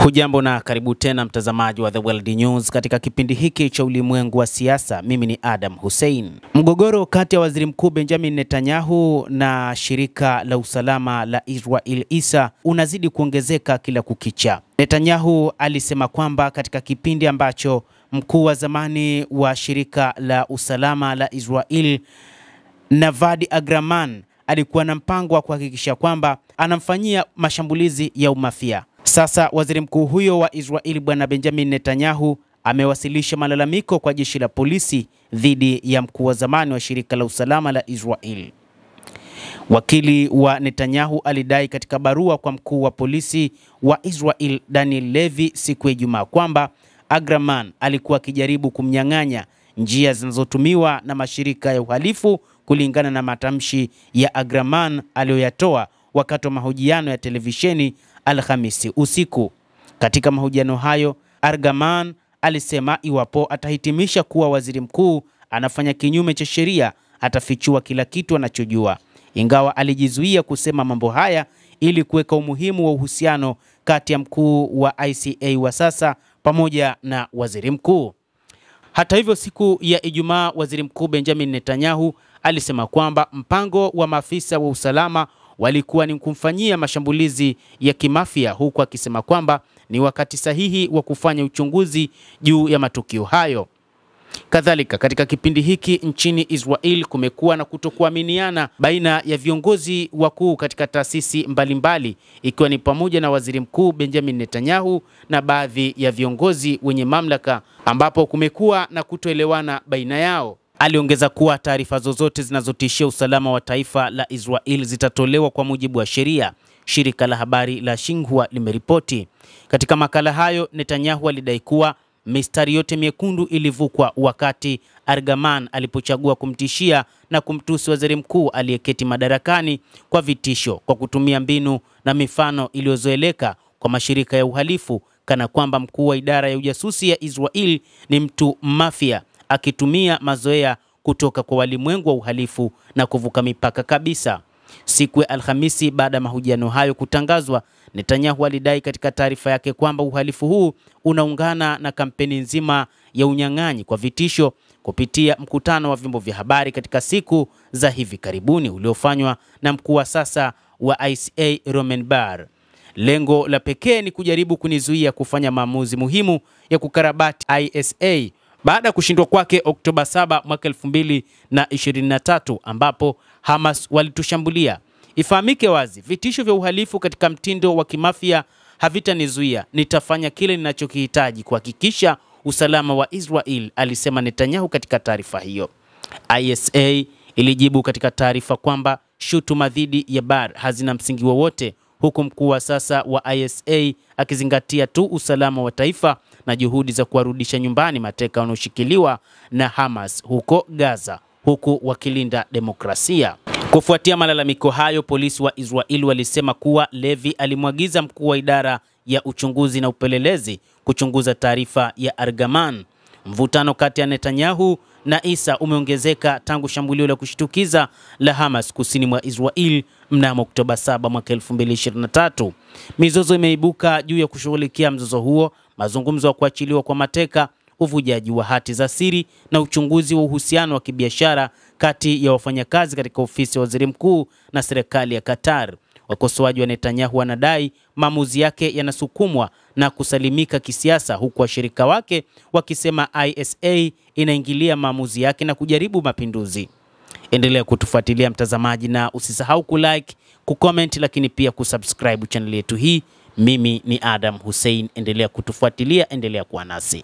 Hujambo na karibu tena mtazamaji wa The World News katika kipindi hiki cha ulimwengu wa siasa. Mimi ni Adam Hussein. Mgogoro kati ya Waziri Mkuu Benjamin Netanyahu na shirika la usalama la Israel ISA unazidi kuongezeka kila kukicha. Netanyahu alisema kwamba katika kipindi ambacho mkuu wa zamani wa shirika la usalama la Israel Navad Agraman alikuwa na mpango wa kuhakikisha kwamba anamfanyia mashambulizi ya umafia. Sasa waziri mkuu huyo wa Israeli bwana Benjamin Netanyahu amewasilisha malalamiko kwa jeshi la polisi dhidi ya mkuu wa zamani wa shirika la usalama la Israeli. Wakili wa Netanyahu alidai katika barua kwa mkuu wa polisi wa Israel Daniel Levy siku ya Ijumaa kwamba Agraman alikuwa akijaribu kumnyang'anya njia zinazotumiwa na mashirika ya uhalifu kulingana na matamshi ya Agraman aliyoyatoa wakati wa mahojiano ya televisheni Alhamisi usiku. Katika mahojiano hayo, Agraman alisema iwapo atahitimisha kuwa waziri mkuu anafanya kinyume cha sheria, atafichua kila kitu anachojua. Ingawa alijizuia kusema mambo haya ili kuweka umuhimu wa uhusiano kati ya mkuu wa ICA wa sasa pamoja na waziri mkuu. Hata hivyo, siku ya Ijumaa waziri mkuu Benjamin Netanyahu alisema kwamba mpango wa maafisa wa usalama walikuwa ni kumfanyia mashambulizi ya kimafia, huku akisema kwamba ni wakati sahihi wa kufanya uchunguzi juu ya matukio hayo. Kadhalika, katika kipindi hiki nchini Israel kumekuwa na kutokuaminiana baina ya viongozi wakuu katika taasisi mbalimbali, ikiwa ni pamoja na waziri mkuu Benjamin Netanyahu na baadhi ya viongozi wenye mamlaka, ambapo kumekuwa na kutoelewana baina yao. Aliongeza kuwa taarifa zozote zinazotishia usalama wa taifa la Israel zitatolewa kwa mujibu wa sheria, shirika la habari la Shinhua limeripoti. Katika makala hayo, Netanyahu alidai kuwa mistari yote miekundu ilivukwa wakati Agraman alipochagua kumtishia na kumtusi waziri mkuu aliyeketi madarakani kwa vitisho, kwa kutumia mbinu na mifano iliyozoeleka kwa mashirika ya uhalifu, kana kwamba mkuu wa idara ya ujasusi ya Israel ni mtu mafia akitumia mazoea kutoka kwa walimwengu wa uhalifu na kuvuka mipaka kabisa. Siku ya Alhamisi, baada ya mahojiano hayo kutangazwa, Netanyahu alidai katika taarifa yake kwamba uhalifu huu unaungana na kampeni nzima ya unyang'anyi kwa vitisho kupitia mkutano wa vyombo vya habari katika siku za hivi karibuni uliofanywa na mkuu wa sasa wa ICA Ronen Bar. Lengo la pekee ni kujaribu kunizuia kufanya maamuzi muhimu ya kukarabati ISA baada ya kushindwa kwake Oktoba 7 mwaka 2023 ambapo Hamas walitushambulia. Ifahamike wazi, vitisho vya uhalifu katika mtindo wa kimafia havitanizuia. Nitafanya kile ninachokihitaji kuhakikisha usalama wa Israel, alisema Netanyahu katika taarifa hiyo. ISA ilijibu katika taarifa kwamba shutuma dhidi ya Bar hazina msingi wowote, huku mkuu wa sasa wa ISA akizingatia tu usalama wa taifa na juhudi za kuwarudisha nyumbani mateka wanaoshikiliwa na Hamas huko Gaza, huku wakilinda demokrasia. Kufuatia malalamiko hayo, polisi wa Israel walisema kuwa Levy alimwagiza mkuu wa idara ya uchunguzi na upelelezi kuchunguza taarifa ya Agraman. Mvutano kati ya Netanyahu na ISA umeongezeka tangu shambulio la kushtukiza la Hamas kusini mwa Israel mnamo Oktoba 7 mwaka 2023. Mizozo imeibuka juu ya kushughulikia mzozo huo, mazungumzo ya kuachiliwa kwa mateka, uvujaji wa hati za siri na uchunguzi wa uhusiano wa kibiashara kati ya wafanyakazi katika ofisi ya waziri mkuu na serikali ya Qatar. Wakosoaji wa Netanyahu wanadai maamuzi yake yanasukumwa na kusalimika kisiasa, huku washirika wake wakisema ISA inaingilia maamuzi yake na kujaribu mapinduzi. Endelea kutufuatilia mtazamaji, na usisahau kulike, kucomment, lakini pia kusubscribe channel yetu hii. Mimi ni Adam Hussein. Endelea kutufuatilia, endelea kuwa nasi.